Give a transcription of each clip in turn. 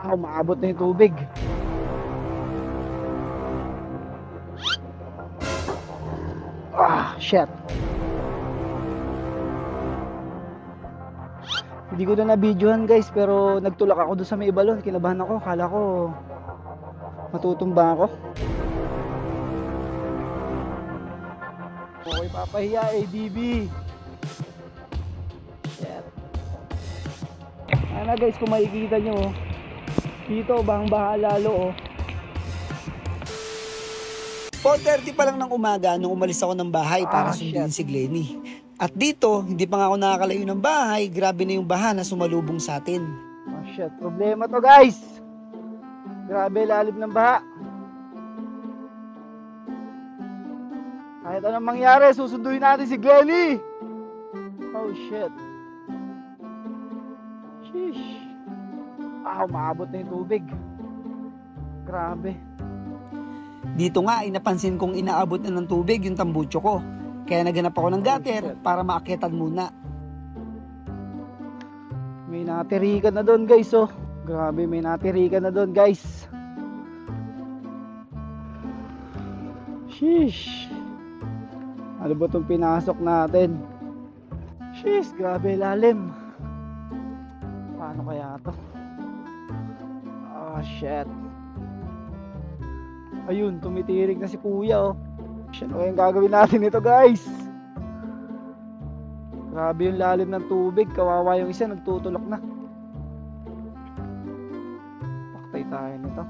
Umaabot na yung tubig. Shit. Hindi ko na na-videohan guys, pero nagtulak ako doon sa may balon. Kinabahan ako, kala ko matutumba ako. Okay, papahiya ADB. Shit. Ano guys, kung makikita nyo, dito bang baha lalo 4:30 pa lang ng umaga nung umalis ako ng bahay para sundin si Glenny. At dito, hindi pa nga ako nakakalayo ng bahay, grabe na yung baha na sumalubong sa atin. Shit, problema to guys. Grabe lalim ng baha. Kahit anong mangyari, susunduin natin si Glenny. Oh shit. Sheesh. Umaabot na yung tubig. Grabe. Dito nga ay napansin kong inaabot na ng tubig yung tambutso ko. Kaya naganap ako ng gutter para maakyatan muna. May natirikan na doon guys oh. Grabe, may natirikan na doon guys. Sheesh. Ano ba itong pinasok natin? Sheesh, grabe lalim. Paano kaya to? Shit. Ayun, tumitirik na si kuya oh. Ano kayang gagawin natin ito guys? Grabe yung lalim ng tubig. Kawawa yung isa, nagtutulok na. Paktay tayo nito.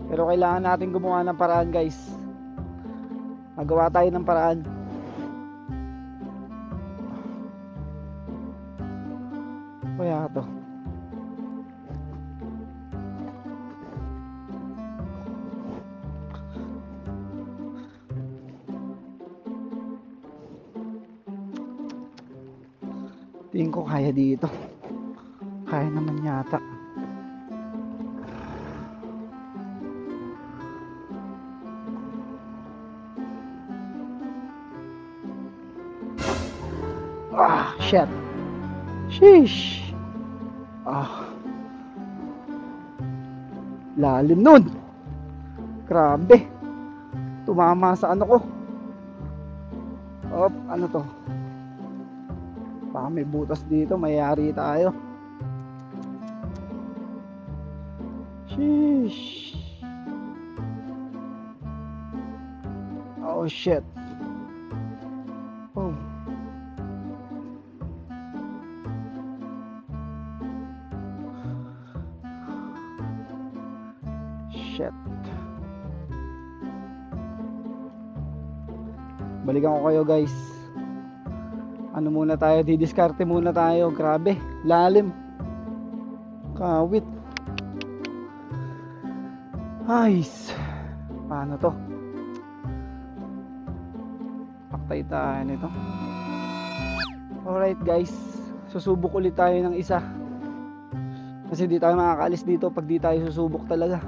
Pero kailangan natin gumawa ng paraan guys. Magawa tayo ng paraan. Kaya to. Tingin ko kaya dito. Kaya naman yata. Shit. Sheesh. Lalim nun. Grabe. Tumama sa ano ko. Ano to? Baka may butas dito, mayayari tayo. Sheesh. Oh shit. Oh. Shit. Balikan ko kayo guys. Ano muna tayo, didiskarte muna tayo. Grabe, lalim. Kawit. Ayos. Paano to? Paktay tayo nito. Alright guys, susubok ulit tayo ng isa. Kasi di tayo makakaalis dito pag di tayo susubok talaga.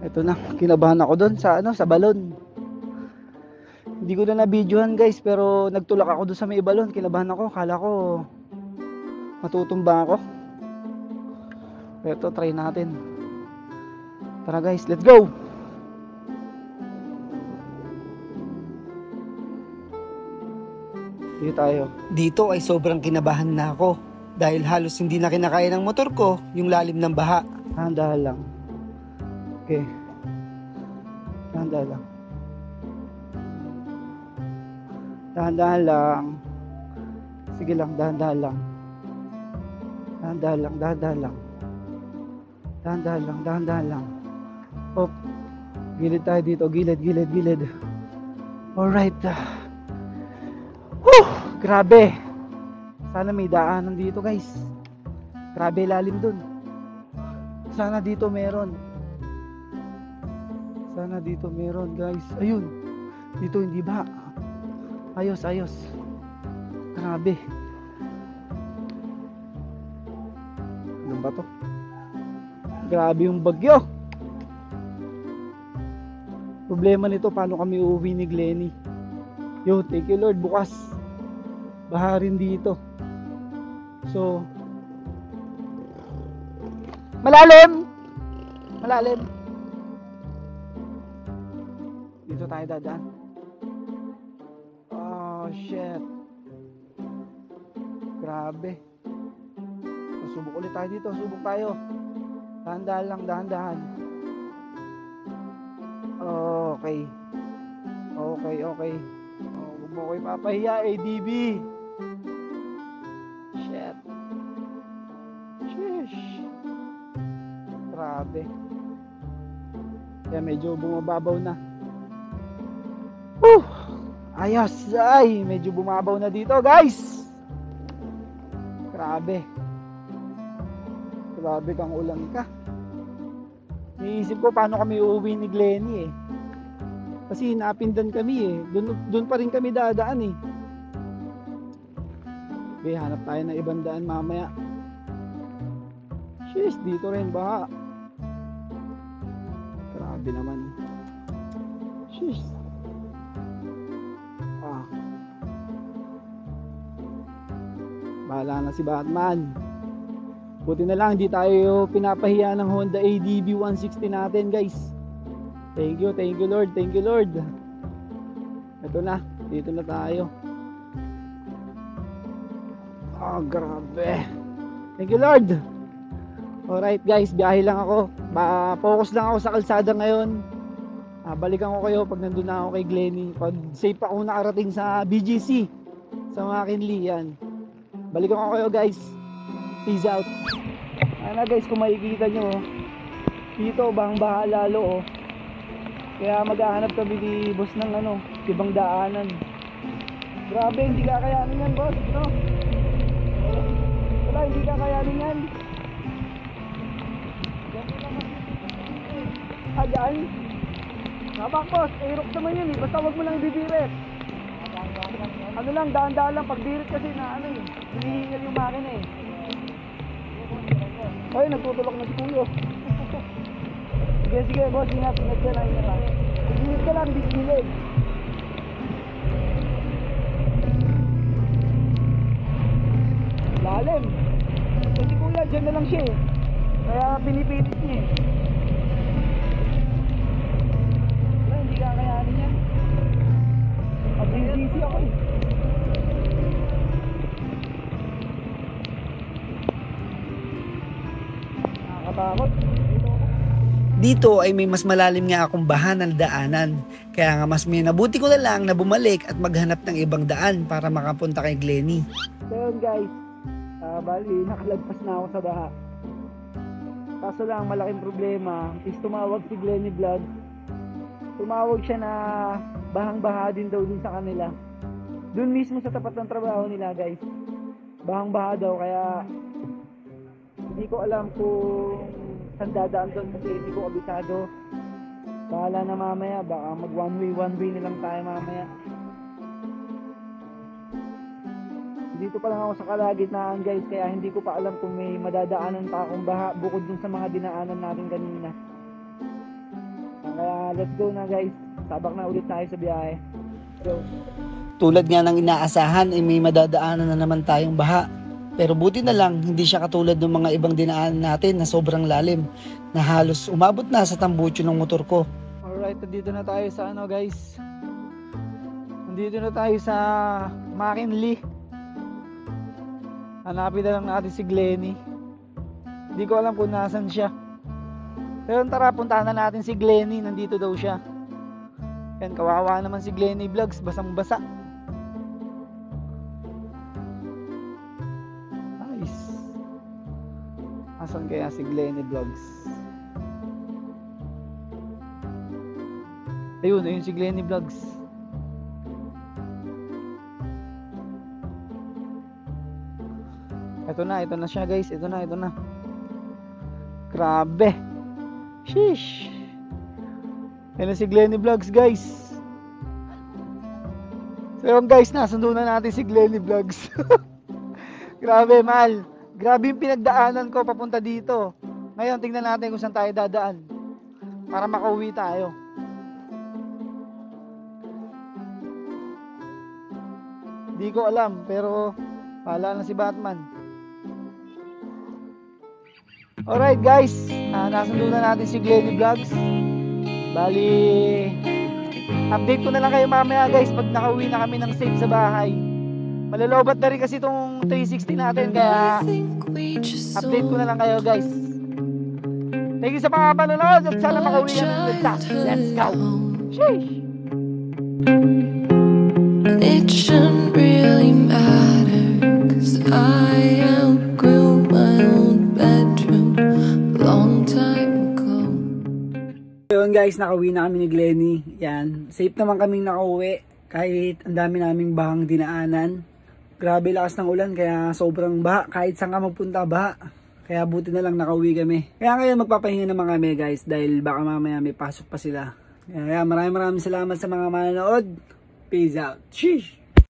Ito na, kinabahan ako doon sa sa balon. Hindi ko na na-videohan guys, pero nagtulak ako doon sa may balon. Kinabahan ako, kala ko matutumba ako. Pero try natin. Tara guys, let's go! Dito tayo. Dito ay sobrang kinabahan na ako. Dahil halos hindi na kinakaya ng motor ko yung lalim ng baha. Dahan-dahan lang. Okay. Dahan-dahan lang. Dahan-dahan lang. Sige lang, dahan-dahan lang. Dahan-dahan lang, dahan-dahan lang. Dahan-dahan lang, dahan-dahan lang. Hop. Gilid tayo dito, gilid, gilid, gilid. Alright. Whew! Grabe. Sana may daanan dito guys. Grabe lalim dun. Sana dito meron. Sana dito meron guys. Ayun. Dito hindi ba? Ayos, ayos. Grabe. Ano ba to? Grabe yung bagyo. Problema nito, paano kami uuwi ni Glenny? Yo, thank you Lord. Bukas baha rin dito. So, malalim! Malalim! Dito tayo dadaan. Oh, shit. Grabe. Subok ulit tayo dito. Subok tayo. Dahan-dahan lang, dahan-dahan. Okay. Okay. Oh, huwag mo ko ipapahiya, ADB. Shit. Sheesh. Grabe. Kaya medyo bumababaw na. Whew! Ayos! Ay, medyo bumabaw na dito, guys! Grabe. Grabe kang ulan ka. Niisip ko paano kami uuwi ni Glenny eh. Kasi napindan kami eh. Doon pa rin kami dadaan eh. Okay, hanap tayo ng ibang daan mamaya. Sheesh, dito rin baka. Grabe naman. Sheesh. Bahala na si Batman. Buti na lang hindi tayo pinapahiya ng Honda ADB 160 natin, guys. Thank you Lord. Ito na, dito na tayo. Grabe. Thank you Lord. Alright guys, biyahe lang ako. Focus lang ako sa kalsada ngayon. Balikan ko kayo pag nandun na ako kay Glenny. Pag safe ako nakarating sa BGC, sa McKinley, yan. Balikan ko kayo guys. Peace out. Ano guys, kung makikita nyo, dito bang baha lalo oh. Kaya maghahanap kami ni boss ng ibang daanan. Grabe, hindi kakayanin yan boss, no? Wala, hindi kakayanin yan. Dyan? Habang boss, aerox naman yun eh. Basta wag mo lang bibirit. Ano lang, daan-daan lang. Pag birit kasi na hinihingal yung makina eh. Ay, nagtutulak na si Kuyo. Sige boss, ingat ka lang. Ingat ka lang, bigilig. Lalim. Kasi Kuya, dyan na lang siya eh. Kaya pinipilit niya eh. Wala, hindi kakayanin yan. Pag-busy ako eh. Nakakatakot. Dito ay may mas malalim nga akong baha ng daanan. Kaya nga mas may nabuti ko na lang na bumalik at maghanap ng ibang daan para makapunta kay Glenny. So yun guys, bali nakalagpas na ako sa baha. Kaso lang malaking problema is tumawag si Glenny Vlog. Tumawag siya na bahang-baha din daw din sa kanila. Doon mismo sa tapat ng trabaho nila guys. Bahang-baha daw kaya hindi ko alam kung saan dadaan doon kasi hindi ko kabisado. Bahala na mamaya, baka mag one way na lang tayo mamaya. Dito pa lang ako sa kalagitnaan guys, kaya hindi ko pa alam kung may madadaanan pa akong baha bukod dun sa mga dinaanan natin kanina. Kaya let's go na guys, sabak na ulit tayo sa biyahe. So, tulad nga ng inaasahan ay may madadaanan na naman tayong baha. Pero buti na lang, hindi siya katulad ng mga ibang dinaanan natin na sobrang lalim, na halos umabot na sa tambucho ng motor ko. Alright, nandito na tayo sa guys. Nandito na tayo sa McKinley. Hanapin na lang natin si Glenny. Hindi ko alam kung nasan siya. Pero tara, puntahan na natin si Glenny. Nandito daw siya. Yan, kawawa naman si Glenny Vlogs, basang basa. Asan kaya si Glenny Vlogs? Ayun si Glenny Vlogs. Ito na siya guys. Ito na. Grabe. Sheesh. Yan na si Glenny Vlogs guys. So yun guys, nasundo na natin si Glenny Vlogs. Grabe mahal. Grabe yung pinagdaanan ko papunta dito. Ngayon, tingnan natin kung saan tayo dadaan para makauwi tayo. Hindi ko alam, pero bahala na si Batman. Alright guys, nasundo na natin si Glenny Vlogs. Bali, update ko na lang kayo mamaya guys pag nakauwi na kami ng safe sa bahay. Malalobat na rin kasi itong 360 natin, kaya update ko na lang kayo guys. Thank you sa mga panonood at sana makauwi kami ng ligtas. Let's go! Sheesh! It shouldn't really matter, 'cause I outgrew my old bedroom long time ago. Yun guys, nakauwi na kami ni Glenny. Yan, safe naman kaming nakauwi kahit ang dami naming bahang dinaanan. Grabe lakas ng ulan kaya sobrang baha, kahit saan ka magpunta baha. Kaya buti na lang nakauwi kami. Kaya ngayon magpapahinga naman kami guys dahil baka mamaya may pasok pa sila. Kaya maraming salamat sa mga manonood. Peace out. Sheesh!